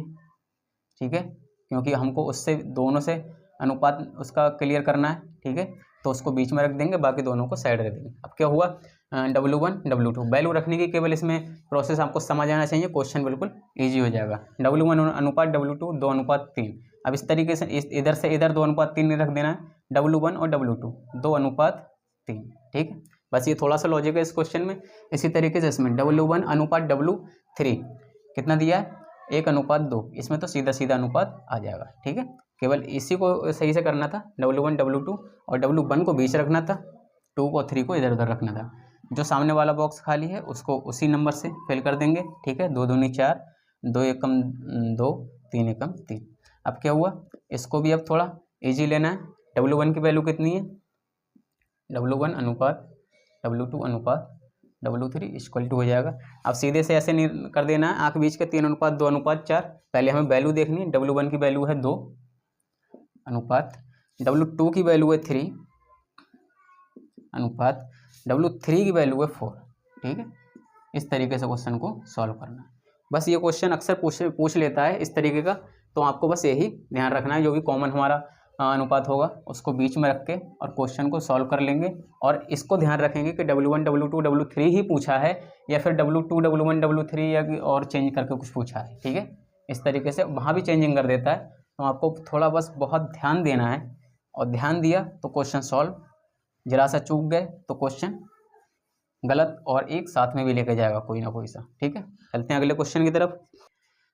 Speaker 1: ठीक है, क्योंकि हमको उससे दोनों से अनुपात उसका क्लियर करना है, ठीक है, तो उसको बीच में रख देंगे, बाकी दोनों को साइड रख देंगे। अब क्या हुआ, W1 W2 वैल्यू रखने की केवल इसमें प्रोसेस आपको समझ आना चाहिए, क्वेश्चन बिल्कुल इजी हो जाएगा। W1 अनुपात W2 2:3, अब इस तरीके से इधर से इधर 2:3 नहीं रख देना है, W1 और W2 2:3, ठीक है, बस ये थोड़ा सा लॉजिक है इस क्वेश्चन में। इसी तरीके से इसमें W1 अनुपात W3 कितना दिया है 1:2, इसमें तो सीधा सीधा अनुपात आ जाएगा, ठीक है, केवल इसी को सही से करना था, W1 W2 और W1 को बीच रखना था, 2 को 3 को इधर उधर रखना था। जो सामने वाला बॉक्स खाली है उसको उसी नंबर से फिल कर देंगे, ठीक है, 2 दूनी 4, 2 एकम 2, 3 एकम 3। अब क्या हुआ, इसको भी अब थोड़ा इजी लेना है। W1 की वैल्यू कितनी है, W1 अनुपात W2 अनुपात W3 इक्वल टू हो जाएगा। अब सीधे से ऐसे नहीं कर देना है, आँख बीच के 3:2:4, पहले हमें वैल्यू देखनी है। W1 की वैल्यू है 2 अनुपात W2 की वैल्यू है 3 अनुपात W3 की वैल्यू है 4, ठीक है। इस तरीके से क्वेश्चन को सॉल्व करना है। बस ये क्वेश्चन अक्सर पूछ लेता है इस तरीके का, तो आपको बस यही ध्यान रखना है, जो भी कॉमन हमारा अनुपात होगा उसको बीच में रख के और क्वेश्चन को सॉल्व कर लेंगे। और इसको ध्यान रखेंगे कि W1 W2 W3 ही पूछा है या फिर W2 W1 W3 या और चेंज करके कुछ पूछा है। ठीक है, इस तरीके से वहाँ भी चेंजिंग कर देता है, तो आपको थोड़ा बस बहुत ध्यान देना है, और ध्यान दिया तो क्वेश्चन सॉल्व, जरा सा चूक गए तो क्वेश्चन गलत और एक साथ में भी लेके जाएगा कोई ना कोई सा। ठीक है, चलते हैं अगले क्वेश्चन की तरफ।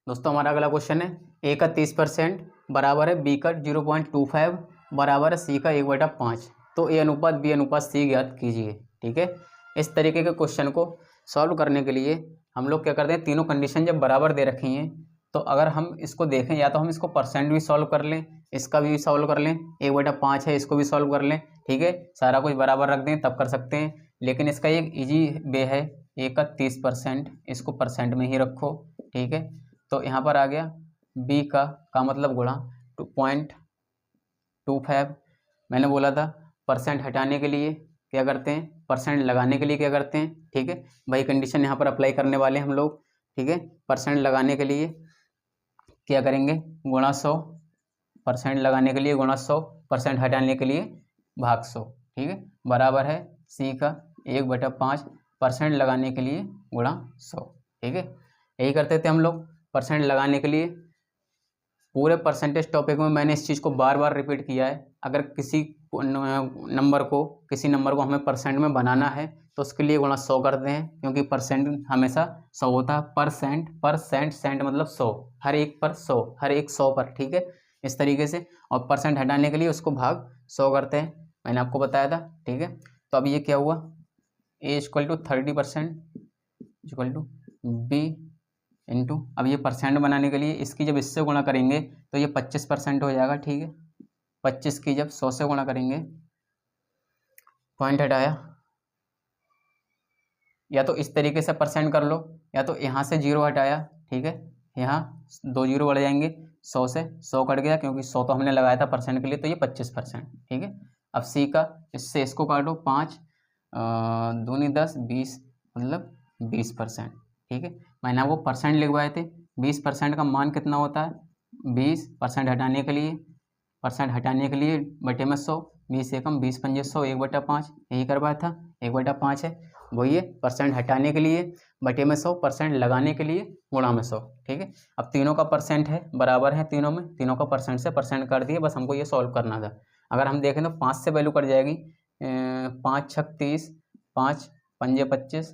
Speaker 1: दोस्तों हमारा अगला क्वेश्चन है ए का 30% बराबर है बी का 0.25 बराबर है सी का 1/5, तो ए अनुपात बी अनुपात सी ज्ञात कीजिए। ठीक है, इस तरीके के क्वेश्चन को सॉल्व करने के लिए हम लोग क्या करते हैं, तीनों कंडीशन जब बराबर दे रखी हैं तो अगर हम इसको देखें या तो हम इसको परसेंट भी सॉल्व कर लें, इसका भी सॉल्व कर लें, 1/5 है इसको भी सॉल्व कर लें। ठीक है, सारा कुछ बराबर रख दें तब कर सकते हैं, लेकिन इसका एक इजी वे है, ए का 30% इसको परसेंट में ही रखो। ठीक है, तो यहाँ पर आ गया बी का मतलब गुणा 2.25। मैंने बोला था परसेंट हटाने के लिए क्या करते हैं, परसेंट लगाने के लिए क्या करते हैं। ठीक है, वही कंडीशन यहाँ पर अप्लाई करने वाले हैं हम लोग। ठीक है, परसेंट लगाने के लिए क्या करेंगे, गुणा 100, परसेंट लगाने के लिए गुणा 100, परसेंट हटाने के लिए भाग 100। ठीक है, बराबर है सी का 1/5 परसेंट लगाने के लिए गुणा 100। ठीक है, यही करते थे हम लोग परसेंट लगाने के लिए। पूरे परसेंटेज टॉपिक में मैंने इस चीज़ को बार बार रिपीट किया है। अगर किसी नंबर को हमें परसेंट में बनाना है तो उसके लिए गुणा 100 करते हैं, क्योंकि परसेंट हमेशा 100 होता है। परसेंट सेंट मतलब 100, हर एक पर 100, हर एक 100 पर। ठीक है, इस तरीके से। और परसेंट हटाने के लिए उसको भाग 100 करते हैं, मैंने आपको बताया था। ठीक है, तो अब ये क्या हुआ, A equal to 30% equal to B into, अब ये परसेंट बनाने के लिए इसकी जब इससे गुणा करेंगे तो ये 25% हो जाएगा। ठीक है, 25 की जब 100 से गुणा करेंगे, पॉइंट हटाया, या तो इस तरीके से परसेंट कर लो या तो यहाँ से 0 हटाया। ठीक है, यहाँ 2 0 बढ़ जाएंगे, 100 से 100 कट गया, क्योंकि 100 तो हमने लगाया था परसेंट के लिए, तो ये 25%। ठीक है, अब सी का इससे इसको काटो, 5 दूनी 10 20 मतलब 20%। ठीक है, मैंने आपको परसेंट लिखवाए थे, 20% का मान कितना होता है, 20 परसेंट हटाने के लिए बटे में 100, 20 एकम 20 पंजे 100, 1/5 यही करवाया था, 1/5 है वही है। परसेंट हटाने के लिए बटे में 100, परसेंट लगाने के लिए गुणा में 100। ठीक है, अब तीनों का परसेंट है, बराबर है तीनों में, तीनों का परसेंट से परसेंट कर दिए, बस हमको ये सॉल्व करना था। अगर हम देखें तो 5 से वैल्यू कट जाएगी, 5 छक 30, 5 पंजे 25,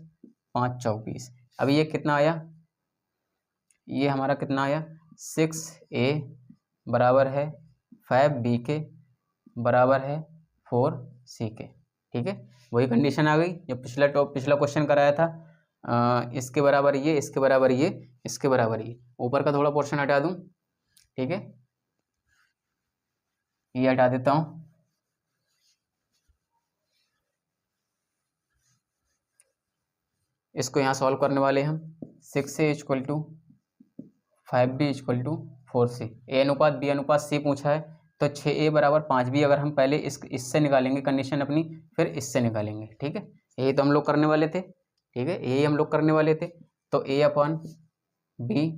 Speaker 1: 5 चौक 20। अभी ये कितना आया, ये हमारा कितना आया, 6A बराबर है 5B के बराबर है 4C के। ठीक है, वही कंडीशन आ गई जो पिछला क्वेश्चन कराया था। इसके बराबर ये, इसके बराबर ये, इसके बराबर ये। ऊपर का थोड़ा पोर्शन हटा दूं। ठीक है, ये हटा देता हूं। इसको यहाँ सॉल्व करने वाले हम। 6A equal to 5B equal to 4C। A अनुपात बी अनुपात सी पूछा है, तो 6A बराबर 5B अगर हम पहले इससे निकालेंगे कंडीशन अपनी, फिर इससे निकालेंगे। ठीक है, यही तो हम लोग करने वाले थे। ठीक है, यही हम लोग करने वाले थे। तो A upon B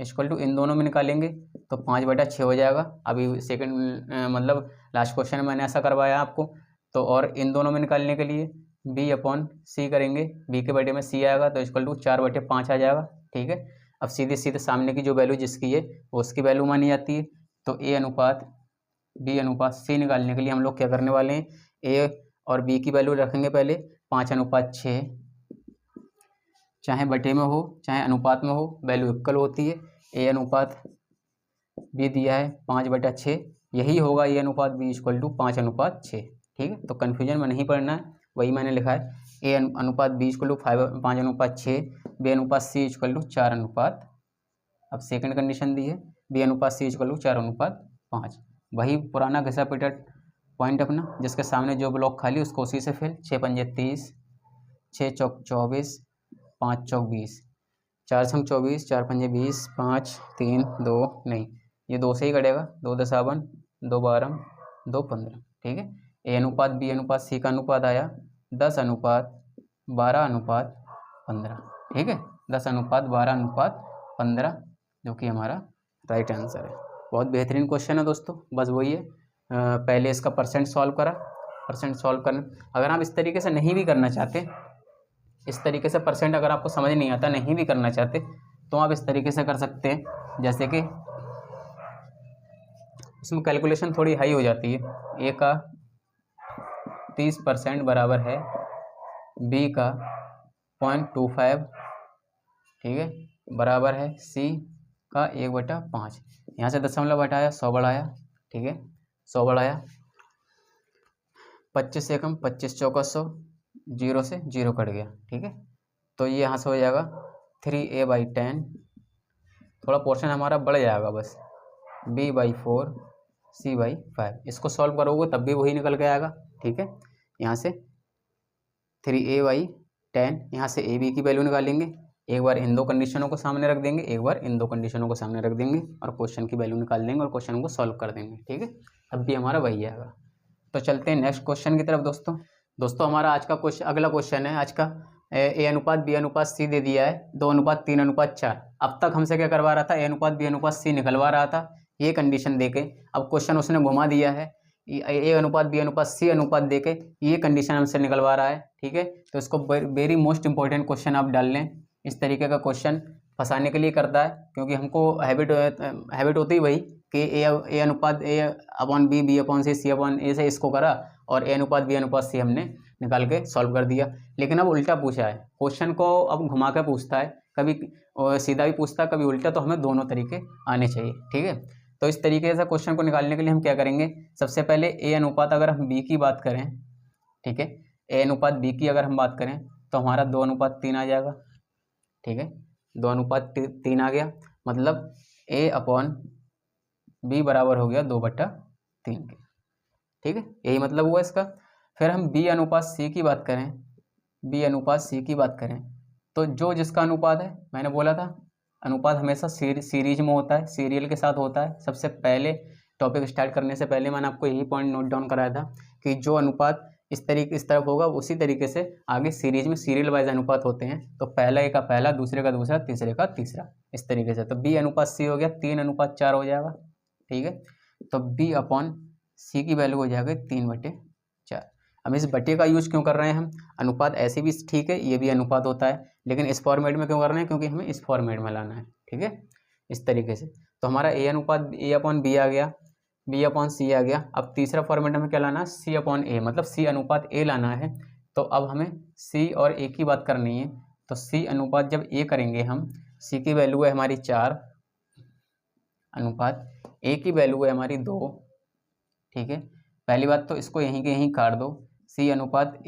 Speaker 1: equal to इन दोनों में निकालेंगे तो 5/6 हो जाएगा। अभी सेकंड मतलब लास्ट क्वेश्चन में मैंने ऐसा करवाया आपको। तो और इन दोनों में निकालने के लिए B अपॉन C करेंगे, B के बटे में C आएगा तो इक्वल टू 4/5 आ जाएगा। ठीक है, अब सीधे सीधे सामने की जो वैल्यू जिसकी है वो उसकी वैल्यू मानी जाती है। तो A अनुपात B अनुपात C निकालने के लिए हम लोग क्या करने वाले हैं, A और B की वैल्यू रखेंगे पहले 5/6, चाहे बटे में हो चाहे अनुपात में हो वैल्यू इक्वल होती है। A अनुपात B दिया है 5/6, यही होगा A अनुपात B इक्वल टू 5/6। ठीक है, तो कन्फ्यूजन में नहीं पड़ना है, वही मैंने लिखा है। A अनुपात B इक्वल टू 5/6, B अनुपात C इक्वल टू 4/5। अब सेकंड कंडीशन दी है B अनुपात C इक्वल टू 4/5। वही पुराना घिसा पिटा पॉइंट अपना, जिसके सामने जो ब्लॉक खाली उसको उसी से फिल। 6 पंजे 30, 6 चौक 24, 5 चौक 20, 4 संग 24, 4 पंजे 20, 5 3 2 नहीं, ये 2 से ही कटेगा, 2 10 52, 2 12, 2 15। ठीक है, A अनुपात B अनुपात C का अनुपात आया 10/12/15। ठीक है, 10/12/15, जो कि हमारा राइट आंसर है। बहुत बेहतरीन क्वेश्चन है दोस्तों, बस वही है पहले इसका परसेंट सॉल्व करा, परसेंट सॉल्व करना। अगर आप इस तरीके से नहीं भी करना चाहते, इस तरीके से परसेंट अगर आपको समझ नहीं आता, नहीं भी करना चाहते, तो आप इस तरीके से कर सकते हैं। जैसे कि इसमें कैलकुलेशन थोड़ी हाई हो जाती है। ए का 30% बराबर है बी का 0.25, ठीक है, बराबर है सी का 1/5। यहाँ से दशमलव हटाया, 100 बढ़ाया, ठीक है, 100 बढ़ाया, 25 से कम, 25 चौका 100, 0 से 0 कट गया, ठीक है। तो ये यहाँ से हो जाएगा 3a/10, थोड़ा पोर्शन हमारा बढ़ जाएगा बस, b/4, c/5। इसको सॉल्व करोगे तब भी वही निकल के आएगा, ठीक है। यहाँ से 3a/10, यहाँ से a b की वैल्यू निकालेंगे, एक बार इन दो कंडीशनों को सामने रख देंगे, एक बार इन दो कंडीशनों को सामने रख देंगे और क्वेश्चन की वैल्यू निकाल देंगे और क्वेश्चन को सॉल्व कर देंगे, ठीक है। अब भी हमारा वही आएगा। तो चलते हैं नेक्स्ट क्वेश्चन की तरफ दोस्तों हमारा आज का क्वेश्चन, अगला क्वेश्चन है आज का, a/b/c दे दिया है 2:3:4। अब तक हमसे क्या करवा रहा था, a/b/c निकलवा रहा था, ये कंडीशन देके। अब क्वेश्चन उसने घुमा दिया है, a/b/c अनुपात देके ये कंडीशन हमसे निकलवा रहा है, ठीक है। तो इसको वेरी मोस्ट इंपॉर्टेंट क्वेश्चन आप डाल लें। इस तरीके का क्वेश्चन फंसाने के लिए करता है, क्योंकि हमको हैबिट होती है वही कि a/b, b/c, c/a से इसको करा और a/b/c हमने निकाल के सॉल्व कर दिया। लेकिन अब उल्टा पूछा है क्वेश्चन को, अब घुमा के पूछता है, कभी सीधा भी पूछता है, कभी उल्टा। तो हमें दोनों तरीके आने चाहिए, ठीक है। तो इस तरीके से क्वेश्चन को निकालने के लिए हम क्या करेंगे, सबसे पहले a अनुपात अगर हम b की बात करें, ठीक है, a अनुपात b की अगर हम बात करें तो हमारा 2:3 आ जाएगा, ठीक है, 2:3 आ गया। मतलब a/b बराबर हो गया 2/3 के, ठीक है, यही मतलब हुआ इसका। फिर हम b अनुपात c की बात करें, b अनुपात c की बात करें तो जो जिसका अनुपात है, मैंने बोला था अनुपात हमेशा सीरीज में होता है, सीरियल के साथ होता है। सबसे पहले टॉपिक स्टार्ट करने से पहले मैंने आपको यही पॉइंट नोट डाउन कराया था कि जो अनुपात इस तरफ होगा, उसी तरीके से आगे सीरीज में सीरियल वाइज अनुपात होते हैं। तो पहला का पहला, दूसरे का दूसरा, तीसरे का तीसरा, इस तरीके से। तो b अनुपात c हो गया 3:4 हो जाएगा, ठीक है। तो b/c की वैल्यू हो जाएगी 3/4। अब इस बटे का यूज क्यों कर रहे हैं हम, अनुपात ऐसे भी ठीक है, ये भी अनुपात होता है, लेकिन इस फॉर्मेट में क्यों कर रहे हैं, क्योंकि हमें इस फॉर्मेट में लाना है, ठीक है, इस तरीके से। तो हमारा a/b आ गया, b/c आ गया। अब तीसरा फॉर्मेट में क्या लाना है, c/a, मतलब c अनुपात a लाना है। तो अब हमें c और a की बात करनी है। तो c अनुपात जब a करेंगे हम, c की वैल्यू है हमारी 4 अनुपात a की वैल्यू है हमारी 2, ठीक है। पहली बात तो इसको यहीं के यहीं काट दो, c अनुपात a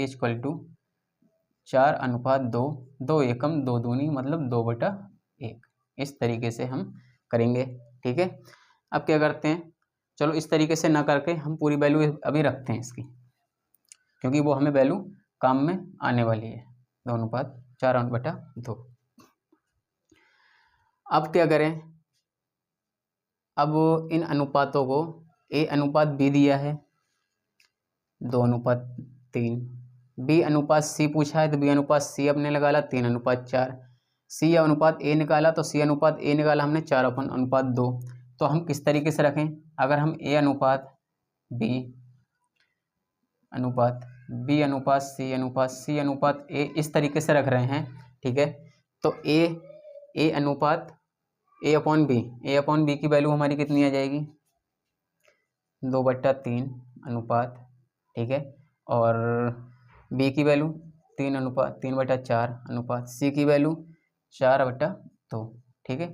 Speaker 1: इक्वल टू 4:2, 2 एकम 2 दूनी, मतलब 2/1, इस तरीके से हम करेंगे, ठीक है। अब क्या करते हैं, चलो इस तरीके से ना करके हम पूरी वैल्यू अभी रखते हैं इसकी, क्योंकि वो हमें वैल्यू काम में आने वाली है, 2:4/2। अब क्या करें, अब इन अनुपातों को, a अनुपात b दिया है 2:3, b अनुपात c पूछा है तो b अनुपात c अपने लगा ला 3:4, c अनुपात a निकाला तो c अनुपात a निकाला हमने 4/2। तो हम किस तरीके से रखें, अगर हम a अनुपात b अनुपात c अनुपात a इस तरीके से रख रहे हैं, ठीक है। तो a अनुपात a/b की वैल्यू हमारी कितनी आ जाएगी, 2/3 अनुपात, ठीक है। और b की वैल्यू 3/4 अनुपात, c की वैल्यू 4/2, ठीक है।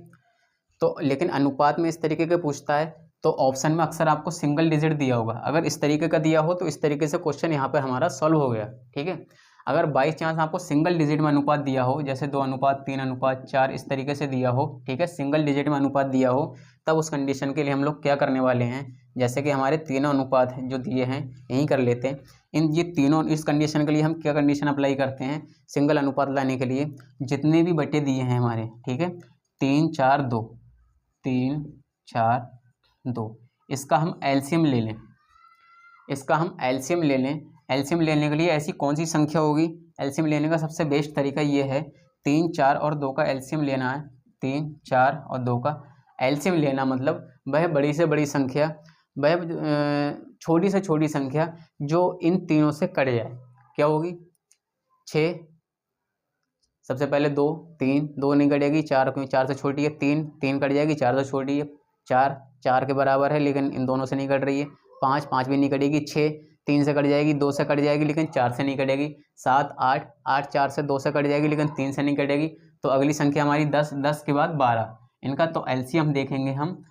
Speaker 1: तो लेकिन अनुपात में इस तरीके के पूछता है तो ऑप्शन में अक्सर आपको सिंगल डिजिट दिया होगा। अगर इस तरीके का दिया हो तो इस तरीके से क्वेश्चन यहाँ पर हमारा सॉल्व हो गया, ठीक है। अगर बाई चांस आपको सिंगल डिजिट में अनुपात दिया हो, जैसे 2:3:4 इस तरीके से दिया हो, ठीक है, सिंगल डिजिट में अनुपात दिया हो, तब उस कंडीशन के लिए हम लोग क्या करने वाले हैं, जैसे कि हमारे तीनों अनुपात जो दिए हैं यहीं कर लेते हैं। ये तीनों, इस कंडीशन के लिए हम क्या कंडीशन अप्लाई करते हैं, सिंगल अनुपात लाने के लिए जितने भी बटे दिए हैं हमारे, ठीक है, 3, 4, 2, 3, 4, 2, इसका हम एलसीएम ले लें, एलसीएम लेने के लिए ऐसी कौन सी संख्या होगी, एलसीएम लेने का सबसे बेस्ट तरीका ये है, 3, 4 और 2 का एलसीएम लेना है, 3, 4 और 2 का। एलसीएम लेना मतलब वह बड़ी से बड़ी संख्या, वह छोटी से छोटी संख्या जो इन तीनों से कट जाए। क्या होगी? 6, सबसे पहले 2, 3, 2 नहीं कटेगी, 4 क्योंकि 4 से छोटी है, 3, 3 कट जाएगी, 4 से छोटी है, 4, 4 के बराबर है लेकिन इन दोनों से नहीं कट रही है, 5, 5 भी नहीं कटेगी, 6, 3 से कट जाएगी, 2 से कट जाएगी लेकिन 4 से नहीं कटेगी, 7, 8, 8 4 से 2 से कट जाएगी लेकिन 3 से नहीं कटेगी। तो अगली संख्या हमारी 10, 10 के बाद 12। इनका तो एलसीएम देखेंगे हम,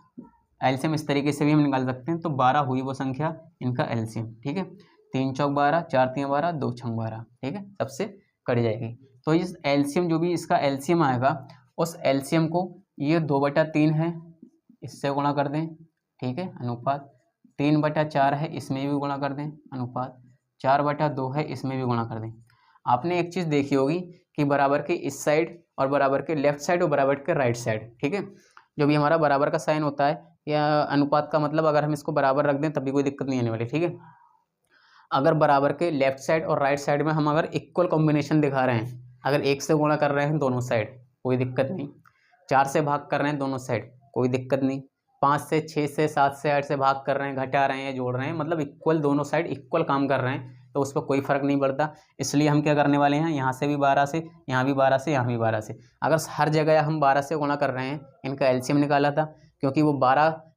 Speaker 1: एलसीएम इस तरीके से भी हम निकाल सकते हैं। तो 12 हुई वो संख्या, इनका एलसीएम। ठीक है, 3 चौक 12, 4 3 12, 2 6 12। ठीक है, सबसे कट जाएगी। तो इस एलसीएम जो भी इसका एलसीएम आएगा, उस एलसीएम को ये 2/3 है, इससे गुणा कर दें। ठीक है, अनुपात 3/4 है, इसमें भी गुणा कर दें। अनुपात 4/2 है, इसमें भी गुणा कर दें। आपने एक चीज़ देखी होगी कि बराबर के इस साइड और बराबर के लेफ्ट साइड और बराबर के राइट साइड, ठीक है, जो भी हमारा बराबर का साइन होता है या अनुपात का मतलब अगर हम इसको बराबर रख दें तब भी कोई दिक्कत नहीं आने वाली। ठीक है, अगर बराबर के लेफ्ट साइड और राइट साइड में हम अगर इक्वल कॉम्बिनेशन दिखा रहे हैं, अगर 1 से गुणा कर रहे हैं दोनों साइड, कोई दिक्कत नहीं। 4 से भाग कर रहे हैं दोनों साइड, कोई दिक्कत नहीं। 5 से, 6 से, 7 से, 8 से भाग कर रहे हैं, घटा रहे हैं, जोड़ रहे हैं, मतलब इक्वल दोनों साइड इक्वल काम कर रहे हैं, तो उस पर कोई फ़र्क नहीं पड़ता। इसलिए हम क्या करने वाले हैं, यहाँ से भी 12 से, यहाँ भी 12 से, यहाँ भी 12 से। अगर हर जगह हम 12 से गुणा कर रहे हैं, इनका एलसीएम निकाला था, क्योंकि वो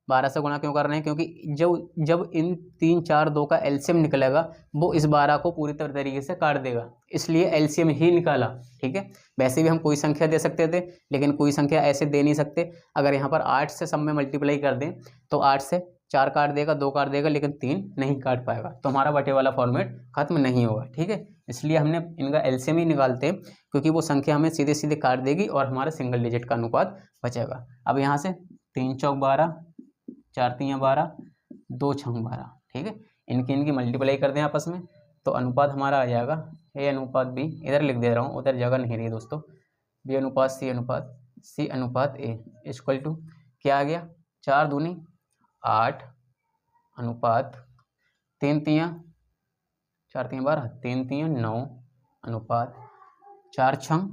Speaker 1: 12 से गुणा क्यों कर रहे हैं, क्योंकि जब इन 3 4 2 का एलसीएम निकलेगा वो इस 12 को पूरी तरीके से काट देगा, इसलिए एलसीएम ही निकाला। ठीक है, वैसे भी हम कोई संख्या दे सकते थे लेकिन कोई संख्या ऐसे दे नहीं सकते। अगर यहाँ पर 8 से सब में मल्टीप्लाई कर दें तो 8 से 4 काट देगा, 2 काट देगा लेकिन 3 नहीं काट पाएगा, तो हमारा बटे वाला फॉर्मेट खत्म नहीं होगा। ठीक है, इसलिए हमने इनका एलसीएम ही निकालते क्योंकि वो संख्या हमें सीधे सीधे काट देगी और हमारा सिंगल डिजिट का अनुपात बचेगा। अब यहाँ से 3 चौक 12, 4 3 12, 2 6 12। ठीक है, इनकी मल्टीप्लाई कर दें आपस में तो अनुपात हमारा आ जाएगा ए अनुपात बी, इधर लिख दे रहा हूँ, उधर जगह नहीं रही दोस्तों। बी अनुपात सी अनुपात ए इक्वल टू क्या आ गया, 4 दूनी 8 अनुपात 3 3 4 3 12, 3 3 9 अनुपात 4 6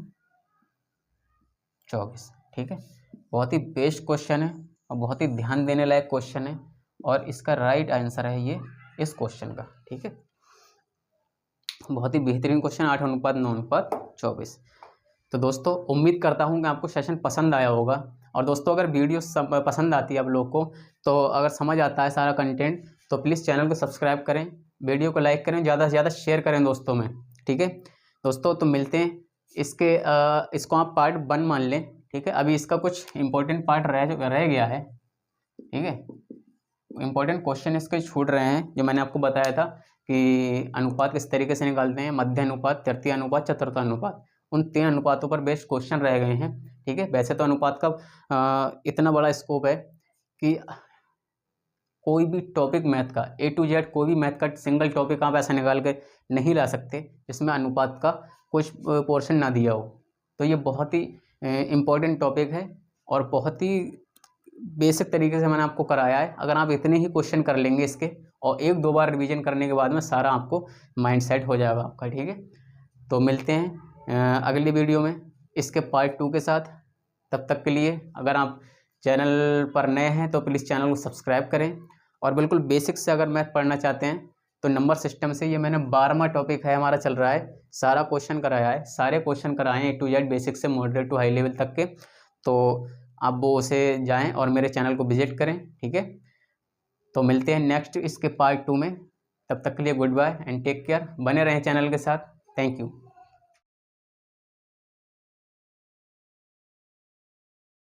Speaker 1: 24। ठीक है, बहुत ही बेस्ट क्वेश्चन है और बहुत ही ध्यान देने लायक क्वेश्चन है और इसका राइट आंसर है ये इस क्वेश्चन का। ठीक है, बहुत ही बेहतरीन क्वेश्चन, 8 अनुपात 9 अनुपात 24। तो दोस्तों उम्मीद करता हूँ कि आपको सेशन पसंद आया होगा। और दोस्तों अगर वीडियो पसंद आती है आप लोग को, तो अगर समझ आता है सारा कंटेंट, तो प्लीज़ चैनल को सब्सक्राइब करें, वीडियो को लाइक करें, ज़्यादा से ज़्यादा शेयर करें दोस्तों में। ठीक है दोस्तों, तो मिलते हैं इसको आप पार्ट 1 मान लें। ठीक है, अभी इसका कुछ इंपॉर्टेंट पार्ट रह गया है। ठीक है, इंपॉर्टेंट क्वेश्चन इसके छूट रहे हैं जो मैंने आपको बताया था कि अनुपात किस तरीके से निकालते हैं, मध्य अनुपात, तृतीय अनुपात, चतुर्थ अनुपात, उन 3 अनुपातों पर बेस्ड क्वेश्चन रह गए हैं। ठीक है, वैसे तो अनुपात का इतना बड़ा स्कोप है कि कोई भी टॉपिक मैथ का A to Z, कोई भी मैथ का सिंगल टॉपिक आप ऐसा निकाल के नहीं ला सकते जिसमें अनुपात का कुछ पोर्शन ना दिया हो। तो ये बहुत ही इम्पोर्टेंट टॉपिक है और बहुत ही बेसिक तरीके से मैंने आपको कराया है। अगर आप इतने ही क्वेश्चन कर लेंगे इसके और 1-2 बार रिवीजन करने के बाद में सारा आपको माइंड सेट हो जाएगा आपका। ठीक है, तो मिलते हैं अगली वीडियो में इसके पार्ट 2 के साथ। तब तक के लिए अगर आप चैनल पर नए हैं तो प्लीज़ चैनल को सब्सक्राइब करें और बिल्कुल बेसिक से अगर मैथ पढ़ना चाहते हैं तो नंबर सिस्टम से ये मैंने 12वां टॉपिक है हमारा चल रहा है, सारा क्वेश्चन कराया है, सारे क्वेश्चन कराए हैं A to Z, बेसिक से मॉडरेट टू हाई लेवल तक के। तो आप वो उसे जाएं और मेरे चैनल को विजिट करें। ठीक है, तो मिलते हैं नेक्स्ट इसके पार्ट 2 में। तब तक के लिए good bye and take care, बने रहें चैनल के साथ। Thank you.